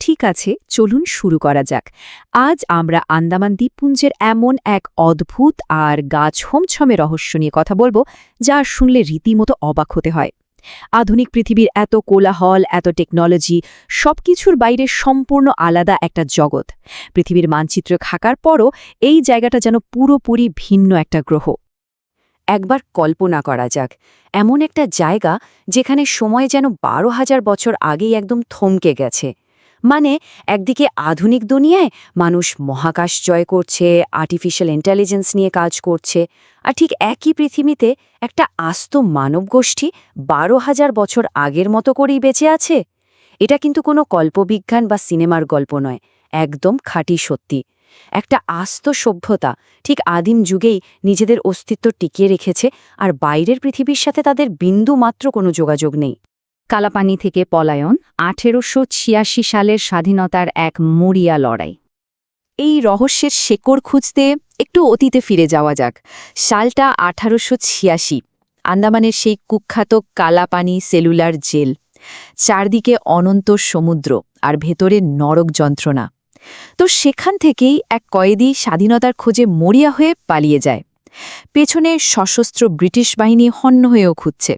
ঠিক আছে, চলুন শুরু করা যাক। আজ আমরা আন্দামান দ্বীপপুঞ্জের এমন এক অদ্ভুত আর গা ছমছমে রহস্য নিয়ে কথা বলবো, যা শুনলে রীতিমতো অবাক হতে হয়। আধুনিক পৃথিবীর এত কোলাহল, এত টেকনোলজি, সবকিছুর বাইরে সম্পূর্ণ আলাদা একটা জগৎ। পৃথিবীর মানচিত্র থাকার পরও এই জায়গাটা যেন পুরোপুরি ভিন্ন একটা গ্রহ। একবার কল্পনা করা যাক, এমন একটা জায়গা যেখানে সময় যেন 12,000 বছর আগেই একদম থমকে গেছে। মানে একদিকে আধুনিক দুনিয়ায় মানুষ মহাকাশ জয় করছে, আর্টিফিশিয়াল ইন্টেলিজেন্স নিয়ে কাজ করছে, আর ঠিক একই পৃথিবীতে একটা আস্ত মানবগোষ্ঠী 12,000 বছর আগের মতো করেই বেঁচে আছে। এটা কিন্তু কোনো কল্পবিজ্ঞান বা সিনেমার গল্প নয়, একদম খাঁটি সত্যি। একটা আস্ত সভ্যতা ঠিক আদিম যুগেই নিজেদের অস্তিত্ব টিকিয়ে রেখেছে, আর বাইরের পৃথিবীর সাথে তাদের বিন্দু মাত্র কোনো যোগাযোগ নেই। কালাপানি থেকে পলায়ন 1886 সালের স্বাধীনতার এক মরিয়া লড়াই। এই রহস্যের শেকড় খুঁজতে একটু অতীতে ফিরে যাওয়া যাক। সালটা 1886। আন্দামানের সেই কুখ্যাত কালাপানি সেলুলার জেল। চারদিকে অনন্ত সমুদ্র আর ভেতরে নরক যন্ত্রণা। তো সেখান থেকেই এক কয়েদি স্বাধীনতার খোঁজে মরিয়া হয়ে পালিয়ে যায়। পেছনে সশস্ত্র ব্রিটিশ বাহিনী হন্য হয়েও খুঁজছে।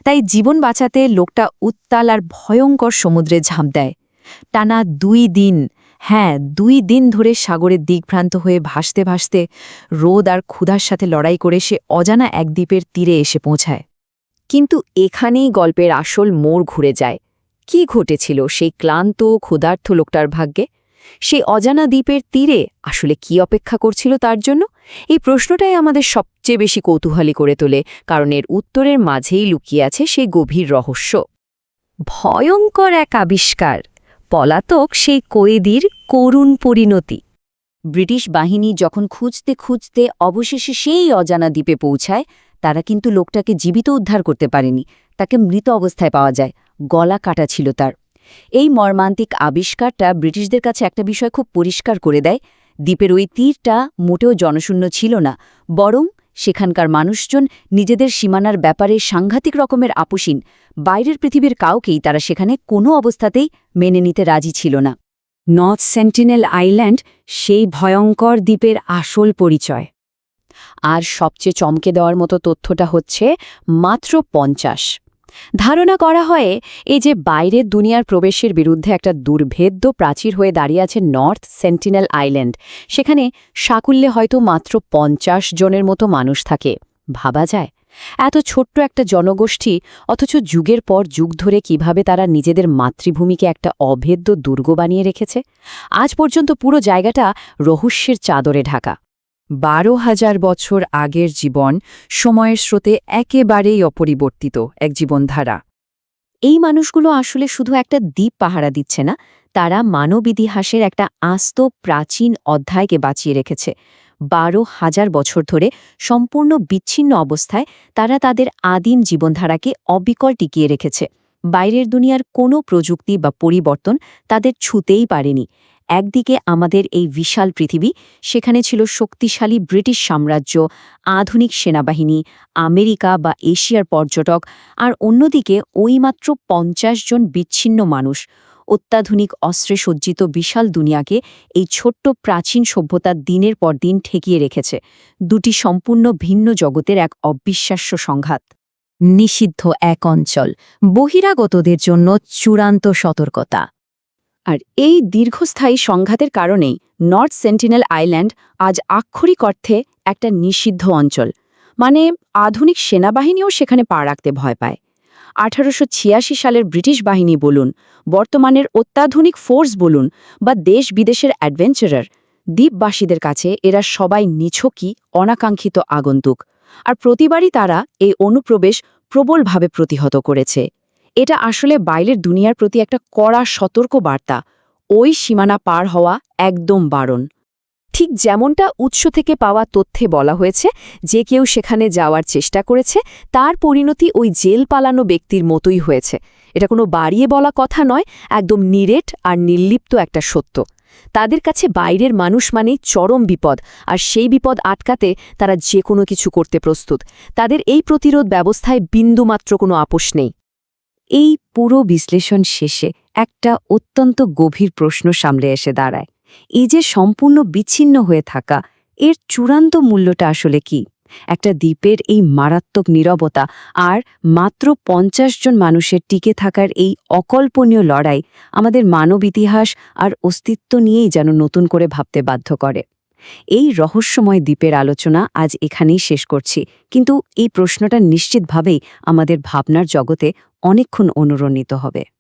তাই জীবন বাঁচাতে লোকটা উত্তাল আর ভয়ঙ্কর সমুদ্রে ঝাঁপ দেয়। টানা 2 দিন, 2 দিন ধরে সাগরে দিগ্ভ্রান্ত হয়ে ভাসতে ভাসতে রোদ আর ক্ষুধার সাথে লড়াই করে সে অজানা এক দ্বীপের তীরে এসে পৌঁছায়। কিন্তু এখানেই গল্পের আসল মোড় ঘুরে যায়। কি ঘটেছিল সেই ক্লান্ত ক্ষুধার্ত লোকটার ভাগ্যে? সেই অজানা দ্বীপের তীরে আসলে কি অপেক্ষা করছিল তার জন্য? এই প্রশ্নটাই আমাদের সবচেয়ে বেশি কৌতূহলী করে তোলে, কারণ এর উত্তরের মাঝেই লুকিয়ে আছে সেই গভীর রহস্য। ভয়ঙ্কর এক আবিষ্কার, পলাতক সেই কয়েদির করুণ পরিণতি। ব্রিটিশ বাহিনী যখন খুঁজতে খুঁজতে অবশেষে সেই অজানা দ্বীপে পৌঁছায়, তারা কিন্তু লোকটাকে জীবিত উদ্ধার করতে পারেনি। তাকে মৃত অবস্থায় পাওয়া যায়, গলা কাটা ছিল তার। এই মর্মান্তিক আবিষ্কারটা ব্রিটিশদের কাছে একটা বিষয় খুব পরিষ্কার করে দেয়। দ্বীপের ওই তীরটা মোটেও জনশূন্য ছিল না, বরং সেখানকার মানুষজন নিজেদের সীমানার ব্যাপারে সাংঘাতিক রকমের আপোষহীন। বাইরের পৃথিবীর কাউকেই তারা সেখানে কোনো অবস্থাতেই মেনে নিতে রাজি ছিল না। নর্থ সেন্টিনেল আইল্যান্ড সেই ভয়ঙ্কর দ্বীপের আসল পরিচয়। আর সবচেয়ে চমকে দেওয়ার মতো তথ্যটা হচ্ছে মাত্র 50। ধারণা করা হয় এই যে বাইরের দুনিয়ার প্রবেশের বিরুদ্ধে একটা দুর্ভেদ্য প্রাচীর হয়ে দাঁড়িয়ে আছে নর্থ সেন্টিনেল আইল্যান্ড, সেখানে সাকুল্যে হয়তো মাত্র 50 জনের মতো মানুষ থাকে। ভাবা যায়, এত ছোট্ট একটা জনগোষ্ঠী, অথচ যুগের পর যুগ ধরে কিভাবে তারা নিজেদের মাতৃভূমিকে একটা অভেদ্য দুর্গ বানিয়ে রেখেছে। আজ পর্যন্ত পুরো জায়গাটা রহস্যের চাদরে ঢাকা। 12,000 বছর আগের জীবন, সময়ের স্রোতে একেবারেই অপরিবর্তিত এক জীবনধারা। এই মানুষগুলো আসলে শুধু একটা দ্বীপ পাহারা দিচ্ছে না, তারা মানব ইতিহাসের একটা আস্ত প্রাচীন অধ্যায়কে বাঁচিয়ে রেখেছে। 12,000 বছর ধরে সম্পূর্ণ বিচ্ছিন্ন অবস্থায় তারা তাদের আদিম জীবনধারাকে অবিকল টিকিয়ে রেখেছে। বাইরের দুনিয়ার কোনো প্রযুক্তি বা পরিবর্তন তাদের ছুঁতেই পারেনি। একদিকে আমাদের এই বিশাল পৃথিবী, সেখানে ছিল শক্তিশালী ব্রিটিশ সাম্রাজ্য, আধুনিক সেনাবাহিনী, আমেরিকা বা এশিয়ার পর্যটক, আর অন্যদিকে ওই মাত্র 50 জন বিচ্ছিন্ন মানুষ। অত্যাধুনিক অস্ত্রে সজ্জিত বিশাল দুনিয়াকে এই ছোট্ট প্রাচীন সভ্যতা দিনের পর দিন ঠেকিয়ে রেখেছে। দুটি সম্পূর্ণ ভিন্ন জগতের এক অবিশ্বাস্য সংঘাত। নিষিদ্ধ এক অঞ্চল, বহিরাগতদের জন্য চূড়ান্ত সতর্কতা। আর এই দীর্ঘস্থায়ী সংঘাতের কারণেই নর্থ সেন্টিনেল আইল্যান্ড আজ আক্ষরিক অর্থে একটা নিষিদ্ধ অঞ্চল। মানে আধুনিক সেনাবাহিনীও সেখানে পা রাখতে ভয় পায়। 1886 সালের ব্রিটিশ বাহিনী বলুন, বর্তমানের অত্যাধুনিক ফোর্স বলুন, বা দেশ বিদেশের অ্যাডভেঞ্চারার, দ্বীপবাসীদের কাছে এরা সবাই নিছকই অনাকাঙ্ক্ষিত আগন্তুক। আর প্রতিবারই তারা এই অনুপ্রবেশ প্রবলভাবে প্রতিহত করেছে। এটা আসলে বাইরের দুনিয়ার প্রতি একটা কড়া সতর্ক বার্তা। ওই সীমানা পার হওয়া একদম বারণ। ঠিক যেমনটা উৎস থেকে পাওয়া তথ্যে বলা হয়েছে, যে কেউ সেখানে যাওয়ার চেষ্টা করেছে তার পরিণতি ওই জেল পালানো ব্যক্তির মতোই হয়েছে। এটা কোনো বাড়িয়ে বলা কথা নয়, একদম নিরেট আর নির্লিপ্ত একটা সত্য। তাদের কাছে বাইরের মানুষ মানেই চরম বিপদ, আর সেই বিপদ আটকাতে তারা যে কোনো কিছু করতে প্রস্তুত। তাদের এই প্রতিরোধ ব্যবস্থায় বিন্দুমাত্র কোনো আপোষ নেই। এই পুরো বিশ্লেষণ শেষে একটা অত্যন্ত গভীর প্রশ্ন সামনে এসে দাঁড়ায়। এই যে সম্পূর্ণ বিচ্ছিন্ন হয়ে থাকা, এর চূড়ান্ত মূল্যটা আসলে কি? একটা দ্বীপের এই মারাত্মক নীরবতা আর মাত্র ৫০ জন মানুষের টিকে থাকার এই অকল্পনীয় লড়াই আমাদের মানব ইতিহাস আর অস্তিত্ব নিয়েই যেন নতুন করে ভাবতে বাধ্য করে। এই রহস্যময় দ্বীপের আলোচনা আজ এখানেই শেষ করছি, কিন্তু এই প্রশ্নটা নিশ্চিতভাবেই আমাদের ভাবনার জগতে অনেকক্ষণ অনুরণিত হবে।